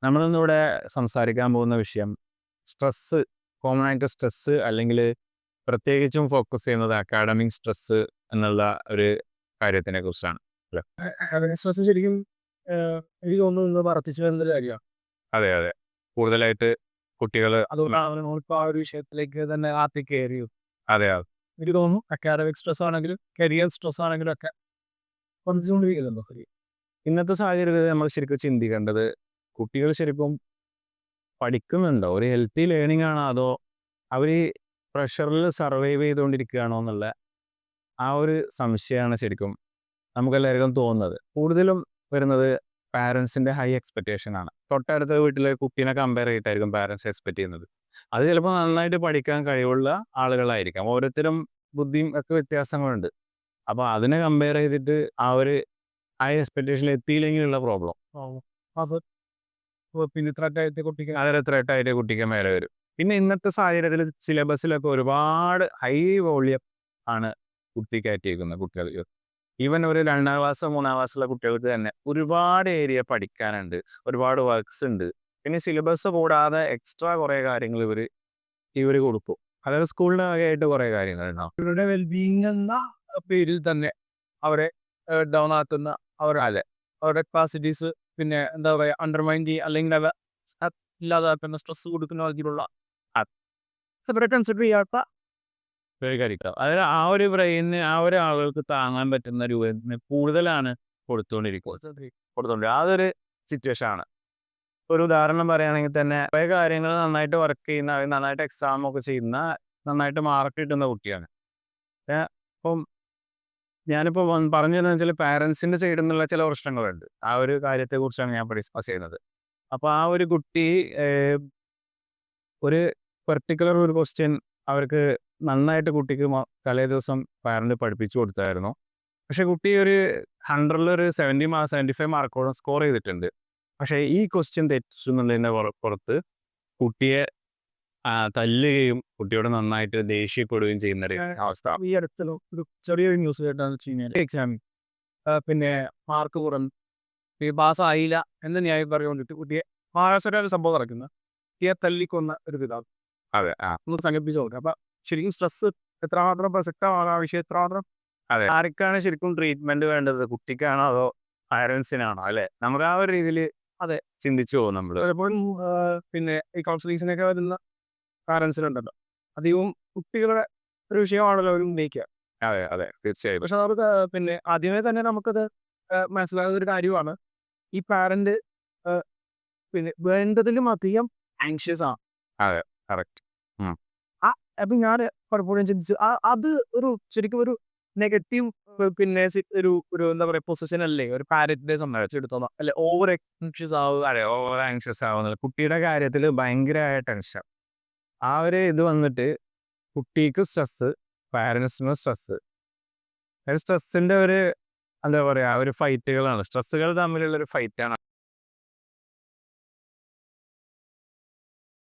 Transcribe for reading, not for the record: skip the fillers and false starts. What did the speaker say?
നമ്മളിന്നിവിടെ സംസാരിക്കാൻ പോകുന്ന വിഷയം സ്ട്രെസ്സ്, കോമൺ ആയിട്ട് സ്ട്രെസ്സ് അല്ലെങ്കിൽ പ്രത്യേകിച്ചും ഫോക്കസ് ചെയ്യുന്നത് അക്കാഡമിക് സ്ട്രെസ്സ് എന്നുള്ള ഒരു കാര്യത്തിനെ കുറിച്ചാണ്. അല്ലേ? സ്ട്രെസ് ശരിക്കും എനിക്ക് തോന്നുന്നു ഇന്ന് വർദ്ധിച്ചു വരുന്നൊരു കാര്യമാണ്. അതെ, അതെ. കൂടുതലായിട്ട് കുട്ടികൾ. അതുകൊണ്ടാണ് നമ്മളിപ്പോൾ ആ ഒരു വിഷയത്തിലേക്ക് തന്നെ ആദ്യം കയറിയത്. അതെ, അതെ. എനിക്ക് തോന്നുന്നു അക്കാഡമിക് സ്ട്രെസ് ആണെങ്കിലും കരിയർ സ്ട്രെസ് ആണെങ്കിലും ഒക്കെ വർദ്ധിച്ചുകൊണ്ടിരിക്കുന്നുണ്ടോ? ഇന്നത്തെ സാഹചര്യത്തിൽ നമ്മൾ ശരിക്കും ചിന്തിക്കേണ്ടത് കുട്ടികൾ ശരിക്കും പഠിക്കുന്നുണ്ടോ, ഒരു ഹെൽത്തി ലേണിംഗ് ആണോ, അതോ അവർ പ്രഷറിൽ സർവൈവ് ചെയ്തുകൊണ്ടിരിക്കുകയാണോ എന്നുള്ള ആ ഒരു സംശയമാണ് ശരിക്കും നമുക്കെല്ലാവർക്കും തോന്നുന്നത്. കൂടുതലും വരുന്നത് പാരൻസിൻ്റെ ഹൈ എക്സ്പെക്റ്റേഷൻ ആണ്. തൊട്ടടുത്ത വീട്ടിലെ കുട്ടീനെ കമ്പയർ ചെയ്തിട്ടായിരിക്കും പാരൻസ് എക്സ്പെക്ട് ചെയ്യുന്നത്. അത് ചിലപ്പോൾ നന്നായിട്ട് പഠിക്കാൻ കഴിവുള്ള ആളുകളായിരിക്കാം. ഓരോരുത്തരും ബുദ്ധിയും ഒക്കെ വ്യത്യാസങ്ങളുണ്ട്. അപ്പോൾ അതിനെ കമ്പയർ ചെയ്തിട്ട് ആ ഒരു ഹൈ എക്സ്പെക്റ്റേഷനിൽ എത്തിയില്ലെങ്കിലുള്ള പ്രോബ്ലം അത് പിന്നെ ത്രെഡ് ആയിട്ട് കുട്ടിക്ക് അതൊരു ത്രെട്ടായിട്ട് കുട്ടിക്ക് മേലെ വരും. പിന്നെ ഇന്നത്തെ സാഹചര്യത്തിൽ സിലബസിലൊക്കെ ഒരുപാട് ഹൈ വോളിയം ആണ് കുത്തിക്കയറ്റിയിരിക്കുന്നത് കുട്ടികൾക്ക്. ഈവൻ ഒരു 2ാം ക്ലാസ് 3ാം ക്ലാസ്സിലുള്ള കുട്ടികൾക്ക് തന്നെ ഒരുപാട് ഏരിയ പഠിക്കാനുണ്ട്, ഒരുപാട് വർക്ക്സ് ഉണ്ട്. പിന്നെ സിലബസ് കൂടാതെ എക്സ്ട്രാ കുറേ കാര്യങ്ങൾ ഇവർ കൊടുക്കും. അതായത് സ്കൂളിൻ്റെ വകയായിട്ട് കുറേ കാര്യങ്ങളുണ്ടാവും. അവരുടെ വെൽബീയിങ് എന്ന പേരിൽ തന്നെ അവരെ ഡൗൺ ആക്കുന്ന അതെ, അവരുടെ കപ്പാസിറ്റീസ് പിന്നെ എന്താ പറയുക അണ്ടർമൈൻ ചെയ്യുക അല്ലെങ്കിൽ അവ ഇല്ലാതാക്കുന്ന സ്ട്രെസ് കൊടുക്കുന്ന രീതിയിലുള്ള അവരെ കൺസിഡർ ചെയ്യാത്ത ഒരു കാര്യം. അതായത് ആ ഒരു ബ്രെയിനിന് ആ ഒരു ആളുകൾക്ക് താങ്ങാൻ പറ്റുന്ന രൂപത്തിന് കൂടുതലാണ് കൊടുത്തോണ്ടിരിക്കുക. അതൊരു സിറ്റുവേഷൻ ആണ്. ഒരു ഉദാഹരണം പറയുകയാണെങ്കിൽ തന്നെ കുറേ കാര്യങ്ങൾ നന്നായിട്ട് വർക്ക് ചെയ്യുന്ന, നന്നായിട്ട് എക്സാം ഒക്കെ ചെയ്യുന്ന, നന്നായിട്ട് മാർക്ക് കിട്ടുന്ന കുട്ടിയാണ്. അപ്പം ഞാനിപ്പോൾ പറഞ്ഞതെന്ന് വെച്ചാൽ പാരൻസിൻ്റെ സൈഡിൽ നിന്നുള്ള ചില പ്രശ്നങ്ങളുണ്ട്. ആ ഒരു കാര്യത്തെക്കുറിച്ചാണ് ഞാൻ ഇപ്പോൾ ഡിസ്കസ് ചെയ്യുന്നത്. അപ്പോൾ ആ ഒരു കുട്ടി ഒരു പെർട്ടിക്കുലർ ഒരു ക്വസ്റ്റ്യൻ അവർക്ക് നന്നായിട്ട് കുട്ടിക്ക് തലേ ദിവസം പാരന്റ് പഠിപ്പിച്ചു കൊടുത്തായിരുന്നു. പക്ഷെ കുട്ടി ഒരു 100ൽ ഒരു 70 മാർക്ക് 75 മാർക്കോളം സ്കോർ ചെയ്തിട്ടുണ്ട്. പക്ഷേ ഈ ക്വസ്റ്റ്യൻ തെറ്റിച്ചു എന്നുള്ളതിൻ്റെ പുറത്ത് കുട്ടിയെ തല്ലുകയും കുട്ടിയോട് നന്നായിട്ട് ദേഷ്യപ്പെടുകയും ചെയ്യുന്നൊരു അവസ്ഥ. ഈ അടുത്തുള്ള ഒരു ചെറിയൊരു ന്യൂസ് കേട്ടാന്ന് വെച്ച് കഴിഞ്ഞാൽ എക്സാമിൽ പിന്നെ മാർക്ക് കുറഞ്ഞു പാസ്സായില്ല എന്ന് ന്യായം പറഞ്ഞുകൊണ്ടിട്ട് കുട്ടിയെ മഹാരാഷ്ട്രയിലെ ഒരു സംഭവം നടക്കുന്നത് കുട്ടിയെ തല്ലിക്കൊന്ന ഒരു പിതാവ് അതെ, ഒന്ന് സങ്കല്പിച്ച് നോക്കുക. അപ്പം ശരിക്കും സ്ട്രെസ് എത്രമാത്രം പ്രസക്തമാണ് ആ വിഷയം എത്രമാത്രം അതെ. ആർക്കാണ് ശരിക്കും ട്രീറ്റ്മെന്റ് വേണ്ടത്, കുട്ടിക്കാണോ അതോ പാരൻസിനാണോ? അല്ലെ, നമുക്ക് ആ ഒരു രീതിയിൽ അതെ ചിന്തിച്ചു പോകും നമ്മൾ. പലപ്പോഴും പിന്നെ ഈ കൗൺസിലിങ്സിനൊക്കെ വരുന്ന പാരൻസിനുണ്ടല്ലോ അധികവും കുട്ടികളുടെ ഒരു വിഷയമാണല്ലോ അവർ ഉന്നയിക്കുക. അതെ, അതെ, തീർച്ചയായും. പക്ഷെ നമുക്ക് പിന്നെ ആദ്യമേ തന്നെ നമുക്കത് മനസ്സിലാകുന്ന ഒരു കാര്യമാണ് ഈ പാരന്റ് പിന്നെ വേണ്ടതിലും അധികം ആങ്ഷ്യസ് ആണ്. അതെ, കറക്റ്റ്. അപ്പൊ ഞാൻ പലപ്പോഴും ചിന്തിച്ചു അത് ഒരു ശരിക്കും ഒരു നെഗറ്റീവ് പിന്നെ ഒരു ഒരു എന്താ പറയാ പൊസിഷൻ അല്ലേ ഒരു പാരന്റിനെ സംബന്ധിച്ചെടുത്തോളം അല്ലെ ഓവർ ആങ്ഷ്യസ് ആവുക. അതെ, ഓവർ ആങ്ഷ്യസ് ആവുന്നത് കുട്ടിയുടെ കാര്യത്തിൽ ഭയങ്കരമായ ടെൻഷൻ. ആ ഒരു ഇത് വന്നിട്ട് കുട്ടിക്ക് സ്ട്രെസ്, പാരൻസിനും സ്ട്രെസ്. സ്ട്രെസ്സിന്റെ ഒരു എന്താ പറയാ ഒരു ഫൈറ്റുകളാണ്, സ്ട്രെസ്സുകൾ തമ്മിലുള്ള ഒരു ഫൈറ്റാണ്.